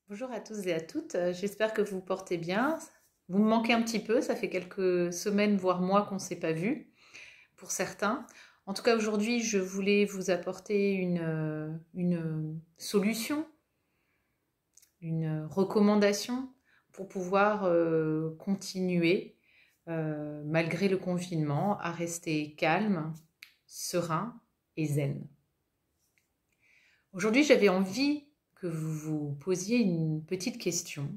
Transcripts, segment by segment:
Bonjour à tous et à toutes, j'espère que vous vous portez bien. Vous me manquez un petit peu, ça fait quelques semaines, voire mois qu'on ne s'est pas vu, pour certains. En tout cas, aujourd'hui, je voulais vous apporter une solution, une recommandation pour pouvoir continuer, malgré le confinement, à rester calme, serein et zen. Aujourd'hui, j'avais envie que vous vous posiez une petite question.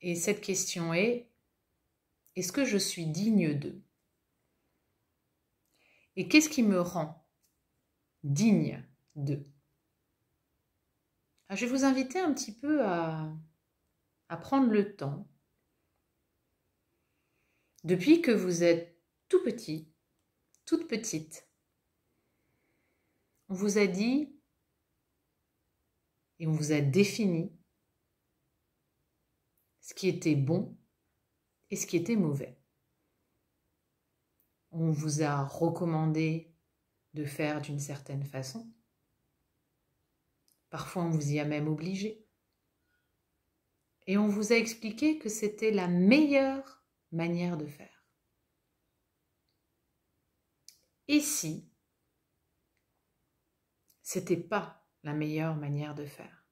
Et cette question est, est-ce que je suis digne d'eux? Et qu'est-ce qui me rend digne d'eux? Je vais vous inviter un petit peu à prendre le temps, depuis que vous êtes tout petit, toute petite, on vous a dit et on vous a défini ce qui était bon et ce qui était mauvais. On vous a recommandé de faire d'une certaine façon. Parfois, on vous y a même obligé. Et on vous a expliqué que c'était la meilleure manière de faire. Et si c'était pas la meilleure manière de faire?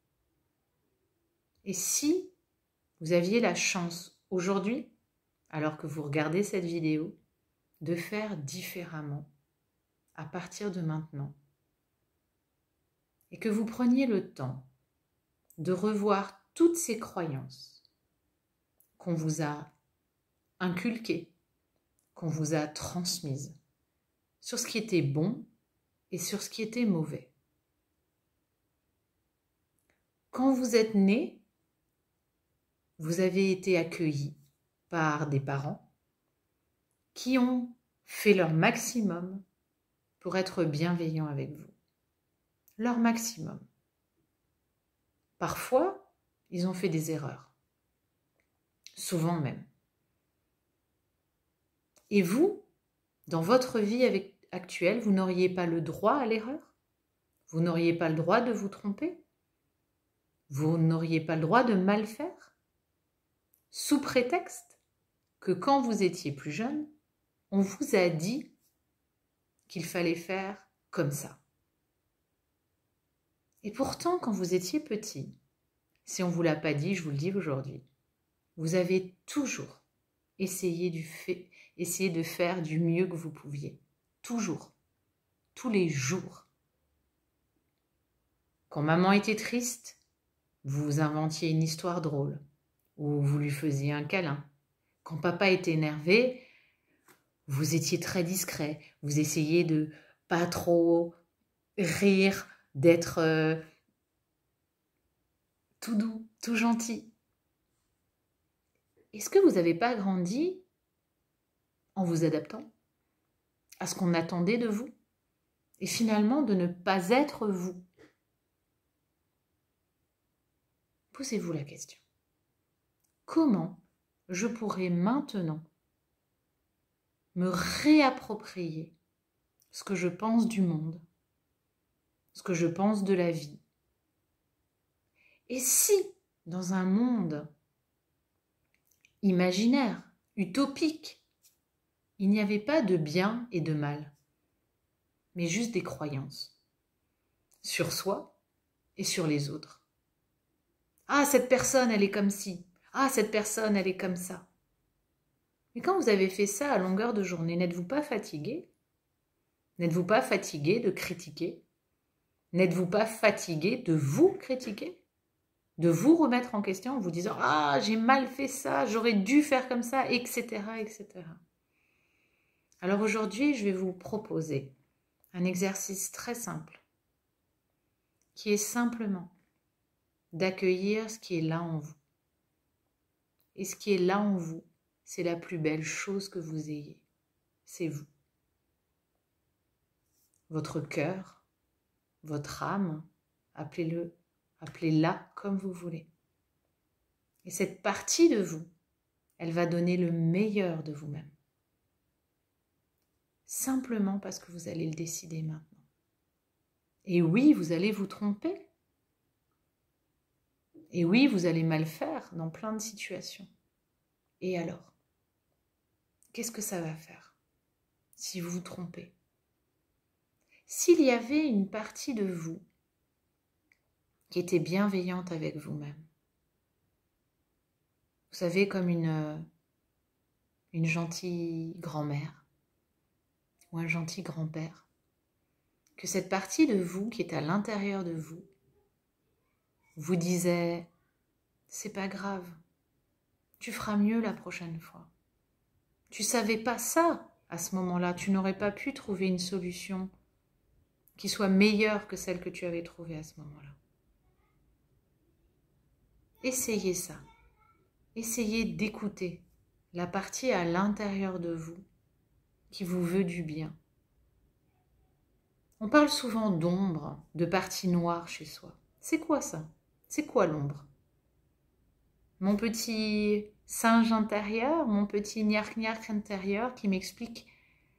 Et si vous aviez la chance aujourd'hui, alors que vous regardez cette vidéo, de faire différemment à partir de maintenant, et que vous preniez le temps de revoir toutes ces croyances qu'on vous a inculquées, qu'on vous a transmises, sur ce qui était bon et sur ce qui était mauvais. Quand vous êtes né, vous avez été accueilli par des parents qui ont fait leur maximum pour être bienveillants avec vous. Leur maximum. Parfois, ils ont fait des erreurs. Souvent même. Et vous, dans votre vie actuelle, vous n'auriez pas le droit à l'erreur? Vous n'auriez pas le droit de vous tromper? Vous n'auriez pas le droit de mal faire? Sous prétexte que quand vous étiez plus jeune, on vous a dit qu'il fallait faire comme ça. Et pourtant, quand vous étiez petit, si on ne vous l'a pas dit, je vous le dis aujourd'hui, vous avez toujours essayé de faire du mieux que vous pouviez. Toujours. Tous les jours. Quand maman était triste, vous inventiez une histoire drôle ou vous lui faisiez un câlin. Quand papa était énervé, vous étiez très discret. Vous essayiez de pas trop rire, d'être tout doux, tout gentil. Est-ce que vous n'avez pas grandi en vous adaptant à ce qu'on attendait de vous et finalement de ne pas être vous? Posez-vous la question. Comment je pourrais maintenant me réapproprier ce que je pense du monde, ce que je pense de la vie? Et si, dans un monde imaginaire, utopique, il n'y avait pas de bien et de mal, mais juste des croyances sur soi et sur les autres? Ah, cette personne, elle est comme ci. Ah, cette personne, elle est comme ça. Mais quand vous avez fait ça à longueur de journée, n'êtes-vous pas fatigué? N'êtes-vous pas fatigué de critiquer? N'êtes-vous pas fatigué de vous critiquer? De vous remettre en question en vous disant « Ah, j'ai mal fait ça, j'aurais dû faire comme ça, etc. etc. » Alors aujourd'hui, je vais vous proposer un exercice très simple qui est simplement d'accueillir ce qui est là en vous. Et ce qui est là en vous, c'est la plus belle chose que vous ayez. C'est vous. Votre cœur, votre âme, appelez-la comme vous voulez. Et cette partie de vous, elle va donner le meilleur de vous-même. Simplement parce que vous allez le décider maintenant. Et oui, vous allez vous tromper. Et oui, vous allez mal faire dans plein de situations. Et alors? Qu'est-ce que ça va faire si vous vous trompez? S'il y avait une partie de vous qui était bienveillante avec vous-même, vous savez, comme une gentille grand-mère ou un gentil grand-père, que cette partie de vous qui est à l'intérieur de vous vous disait « c'est pas grave, tu feras mieux la prochaine fois ». Tu savais pas ça à ce moment-là, tu n'aurais pas pu trouver une solution qui soit meilleure que celle que tu avais trouvée à ce moment-là. Essayez ça. Essayez d'écouter la partie à l'intérieur de vous qui vous veut du bien. On parle souvent d'ombre, de partie noire chez soi. C'est quoi ça? C'est quoi l'ombre? Mon petit singe intérieur, mon petit gnark-gnark intérieur qui m'explique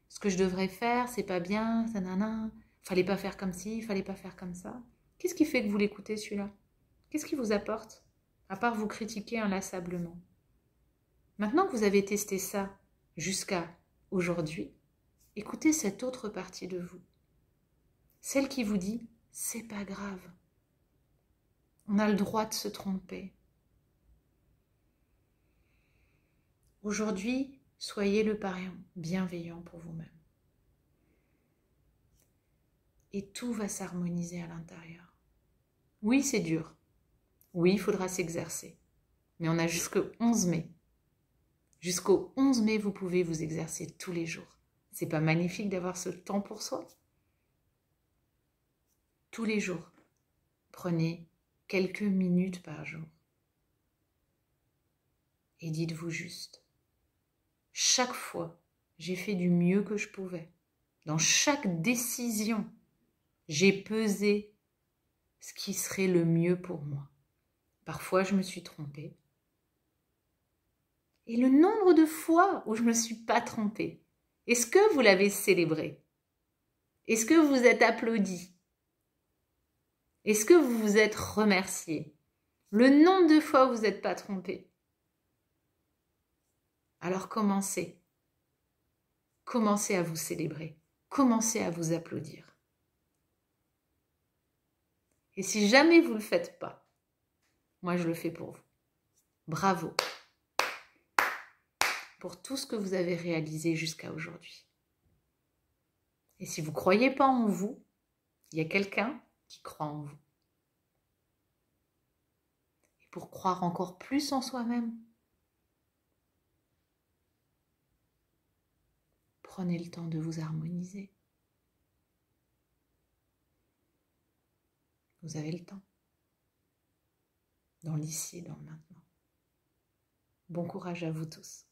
ce que je devrais faire, c'est pas bien, ça nana, fallait pas faire comme ci, fallait pas faire comme ça. Qu'est-ce qui fait que vous l'écoutez celui-là? Qu'est-ce qui vous apporte? À part vous critiquer inlassablement. Maintenant que vous avez testé ça jusqu'à aujourd'hui, écoutez cette autre partie de vous. Celle qui vous dit, c'est pas grave. On a le droit de se tromper. Aujourd'hui, soyez le parent bienveillant pour vous-même. Et tout va s'harmoniser à l'intérieur. Oui, c'est dur. Oui, il faudra s'exercer. Mais on a jusqu'au 11 mai. Jusqu'au 11 mai, vous pouvez vous exercer tous les jours. C'est pas magnifique d'avoir ce temps pour soi? Tous les jours, prenez quelques minutes par jour. Et dites-vous juste, chaque fois, j'ai fait du mieux que je pouvais. Dans chaque décision, j'ai pesé ce qui serait le mieux pour moi. Parfois, je me suis trompée. Et le nombre de fois où je ne me suis pas trompée, est-ce que vous l'avez célébré? Est-ce que vous êtes applaudi? Est-ce que vous vous êtes remercié? Le nombre de fois où vous n'êtes pas trompé. Alors commencez. Commencez à vous célébrer. Commencez à vous applaudir. Et si jamais vous ne le faites pas, moi je le fais pour vous. Bravo pour tout ce que vous avez réalisé jusqu'à aujourd'hui. Et si vous ne croyez pas en vous, il y a quelqu'un qui croit en vous. Et pour croire encore plus en soi-même, prenez le temps de vous harmoniser. Vous avez le temps. Dans l'ici et dans le maintenant. Bon courage à vous tous.